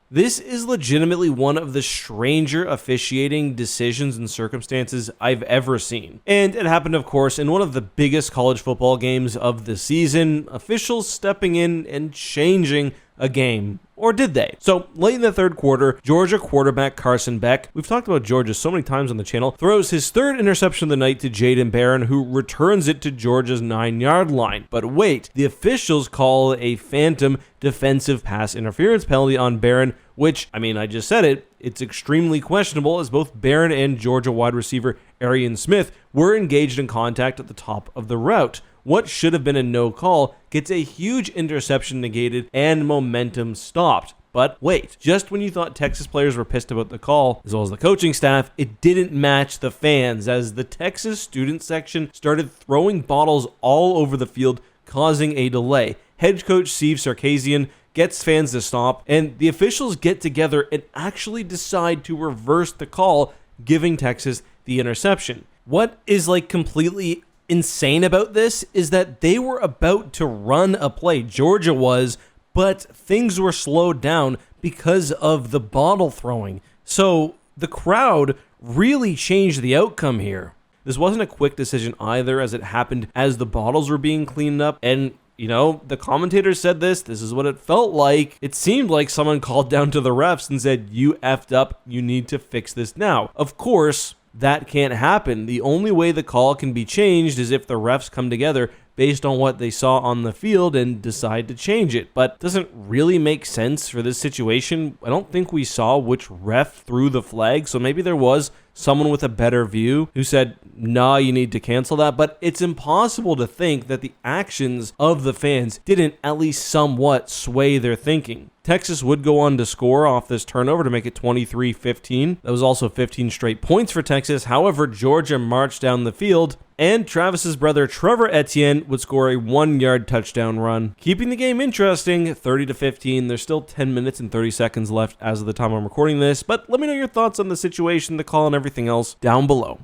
This is legitimately one of the stranger officiating decisions and circumstances I've ever seen. And it happened, of course, in one of the biggest college football games of the season, officials stepping in and changing a game. Or did they? So, late in the third quarter, Georgia quarterback Carson Beck, we've talked about Georgia so many times on the channel, throws his third interception of the night to Jaden Barron, who returns it to Georgia's 9-yard line. But wait, the officials call a phantom defensive pass interference penalty on Barron, which, I just said it, it's extremely questionable as both Barron and Georgia wide receiver Arian Smith were engaged in contact at the top of the route. What should have been a no call gets a huge interception negated and momentum stopped. But wait, just when you thought Texas players were pissed about the call, as well as the coaching staff, it didn't match the fans as the Texas student section started throwing bottles all over the field, causing a delay. Head coach Steve Sarkisian gets fans to stop, and the officials get together and actually decide to reverse the call, giving Texas the interception. What is completely insane about this is that they were about to run a play, Georgia was, but things were slowed down because of the bottle throwing. So the crowd really changed the outcome here. This wasn't a quick decision either, as it happened as the bottles were being cleaned up, and the commentators said this is what it felt like. It seemed like someone called down to the refs and said, "You effed up, you need to fix this now." Of course, that can't happen. The only way the call can be changed is if the refs come together based on what they saw on the field and decide to change it. But it doesn't really make sense for this situation. I don't think we saw which ref threw the flag, so maybe there was someone with a better view who said, nah, you need to cancel that. But it's impossible to think that the actions of the fans didn't at least somewhat sway their thinking. Texas would go on to score off this turnover to make it 23-15. That was also 15 straight points for Texas. However, Georgia marched down the field, and Travis's brother Trevor Etienne would score a 1-yard touchdown run, keeping the game interesting, 30-15. There's still 10 minutes and 30 seconds left as of the time I'm recording this, but let me know your thoughts on the situation, the call, and everything else down below.